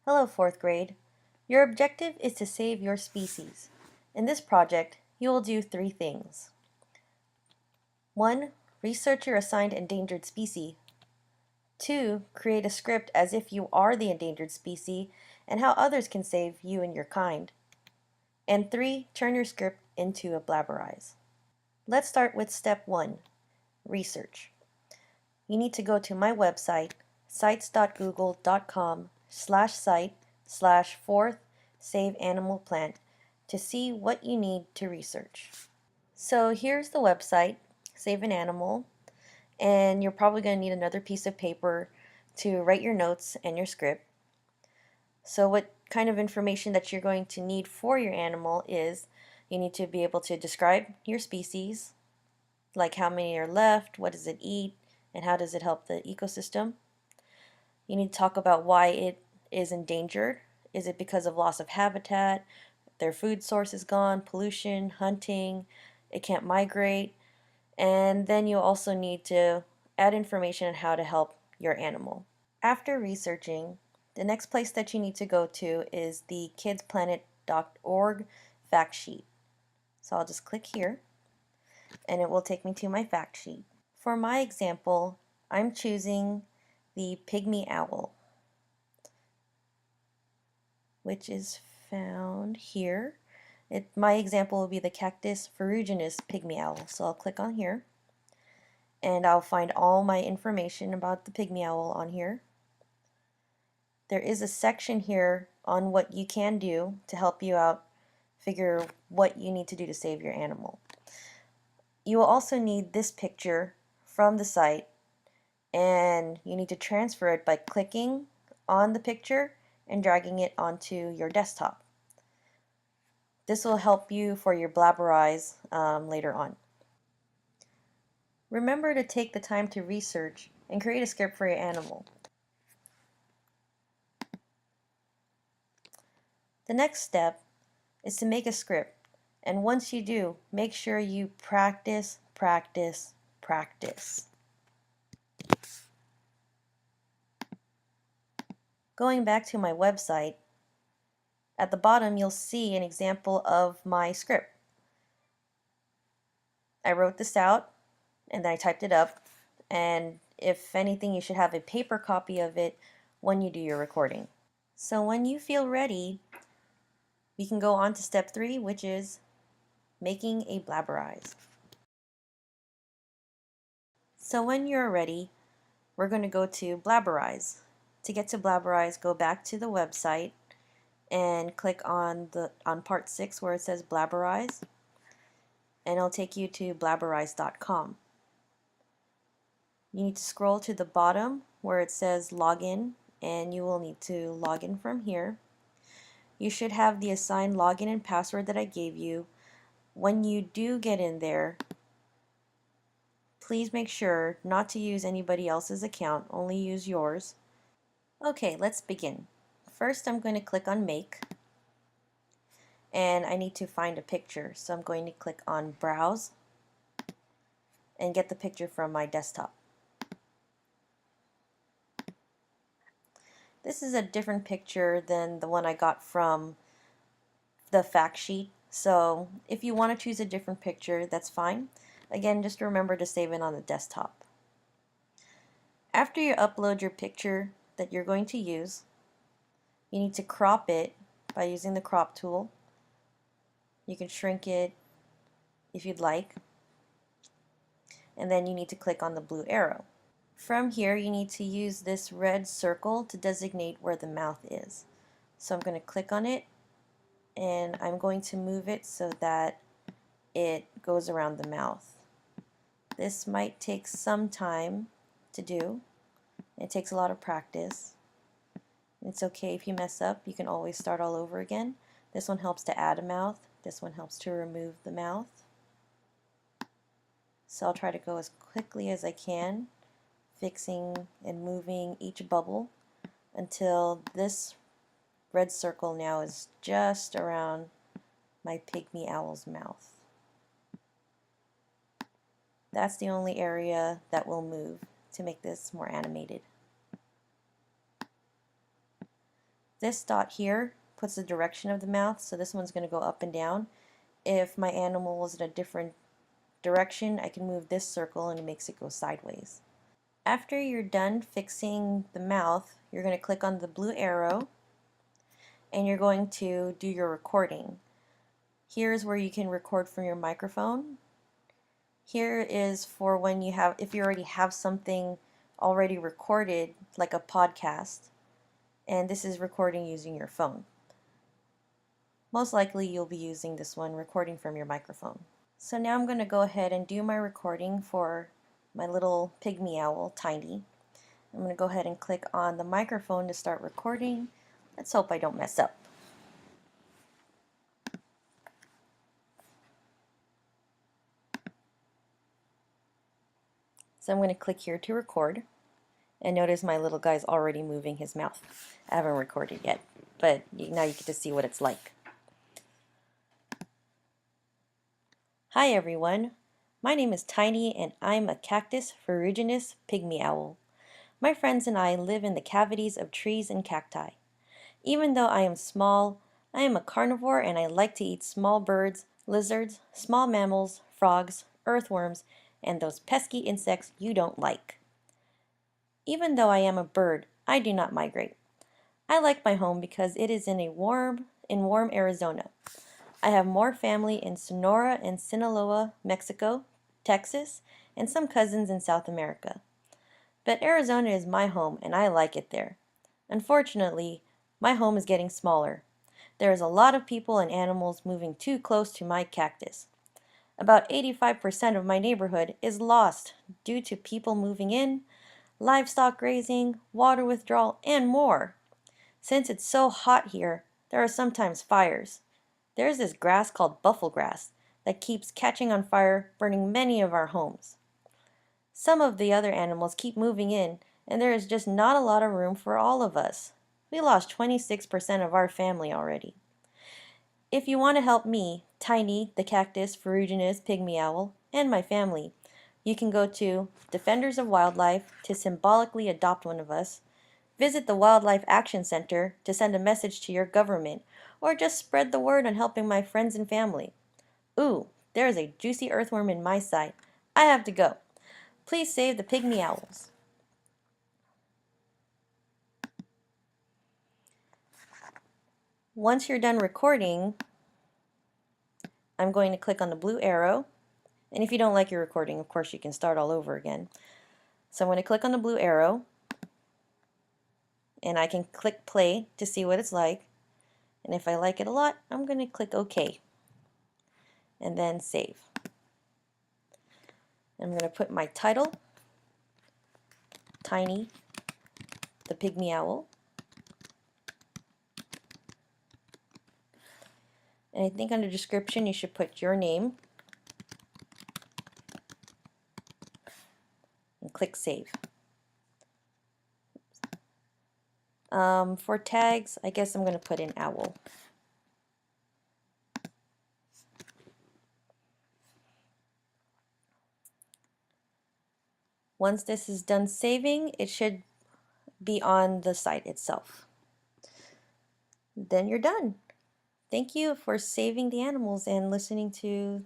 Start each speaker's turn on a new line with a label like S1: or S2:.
S1: Hello, 4th grade. Your objective is to save your species. In this project, you will do 3 things. 1. Research your assigned endangered species. 2. Create a script as if you are the endangered species and how others can save you and your kind. And 3. Turn your script into a blabberize. Let's start with step 1, research. You need to go to my website, sites.google.com/site/4th save animal plant to see what you need to research. So here's the website, Save an Animal, and you're probably going to need another piece of paper to write your notes and your script. So what kind of information that you're going to need for your animal is you need to be able to describe your species, like how many are left, what does it eat, and how does it help the ecosystem. You need to talk about why it is endangered. Is it because of loss of habitat, their food source is gone, pollution, hunting, it can't migrate? And then you also need to add information on how to help your animal. After researching, the next place that you need to go to is the kidsplanet.org fact sheet. So I'll just click here and it will take me to my fact sheet. For my example, I'm choosing the pygmy owl, which is found here. My example will be the Cactus ferruginous pygmy owl. So I'll click on here and I'll find all my information about the pygmy owl on here. There is a section here on what you can do to help you out figure what you need to do to save your animal. You will also need this picture from the site, and you need to transfer it by clicking on the picture and dragging it onto your desktop. This will help you for your blabberize later on. Remember to take the time to research and create a script for your animal. The next step is to make a script, and once you do, make sure you practice, practice, practice. Going back to my website, at the bottom you'll see an example of my script. I wrote this out and then I typed it up, and if anything you should have a paper copy of it when you do your recording. So when you feel ready, we can go on to step 3, which is making a blabberize. So when you're ready, we're going to go to blabberize. To get to blabberize, go back to the website and click on part 6 where it says blabberize, and it'll take you to blabberize.com. You need to scroll to the bottom where it says login, and you will need to log in from here. You should have the assigned login and password that I gave you. When you do get in there, please make sure not to use anybody else's account, only use yours. Okay, let's begin. First I'm going to click on Make, and I need to find a picture, so I'm going to click on Browse and get the picture from my desktop. This is a different picture than the one I got from the fact sheet, so if you want to choose a different picture, that's fine. Again, just remember to save it on the desktop. After you upload your picture that you're going to use, you need to crop it by using the crop tool. You can shrink it if you'd like, and then you need to click on the blue arrow. From here you need to use this red circle to designate where the mouth is. So I'm going to click on it and I'm going to move it so that it goes around the mouth. This might take some time to do. It takes a lot of practice. It's okay if you mess up, you can always start all over again. This one helps to add a mouth, this one helps to remove the mouth. So I'll try to go as quickly as I can, fixing and moving each bubble until this red circle now is just around my pygmy owl's mouth. That's the only area that will move to make this more animated. This dot here puts the direction of the mouth, so this one's going to go up and down. If my animal is in a different direction, I can move this circle and it makes it go sideways. After you're done fixing the mouth, you're going to click on the blue arrow and you're going to do your recording. Here's where you can record from your microphone. Here is for when you have, if you already have something already recorded, like a podcast, and this is recording using your phone. Most likely you'll be using this one, recording from your microphone. So now I'm going to go ahead and do my recording for my little pygmy owl, Tiny. I'm going to go ahead and click on the microphone to start recording. Let's hope I don't mess up. So I'm going to click here to record, and notice my little guy's already moving his mouth. I haven't recorded yet, but now you get to see what it's like. Hi everyone, my name is Tiny and I'm a cactus ferruginous pygmy owl. My friends and I live in the cavities of trees and cacti. Even though I am small, I am a carnivore and I like to eat small birds, lizards, small mammals, frogs, earthworms, and those pesky insects you don't like. Even though I am a bird, I do not migrate. I like my home because it is in warm Arizona. I have more family in Sonora and Sinaloa, Mexico, Texas, and some cousins in South America. But Arizona is my home and I like it there. Unfortunately, my home is getting smaller. There is a lot of people and animals moving too close to my cactus. About 85% of my neighborhood is lost due to people moving in, livestock grazing, water withdrawal, and more. Since it's so hot here, there are sometimes fires. There's this grass called buffalo grass that keeps catching on fire, burning many of our homes. Some of the other animals keep moving in, and there is just not a lot of room for all of us. We lost 26% of our family already. If you want to help me, Tiny, the cactus ferruginous pygmy owl, and my family, you can go to Defenders of Wildlife to symbolically adopt one of us, visit the Wildlife Action Center to send a message to your government, or just spread the word on helping my friends and family. Ooh, there's a juicy earthworm in my sight. I have to go. Please save the pygmy owls. Once you're done recording, I'm going to click on the blue arrow. And if you don't like your recording, of course, you can start all over again. So I'm going to click on the blue arrow, and I can click play to see what it's like. And if I like it a lot, I'm going to click OK, and then save. I'm going to put my title, Tiny, the pygmy owl. And I think under description you should put your name and click save. For tags, I guess I'm going to put in owl. Once this is done saving, it should be on the site itself. Then you're done. Thank you for saving the animals and listening to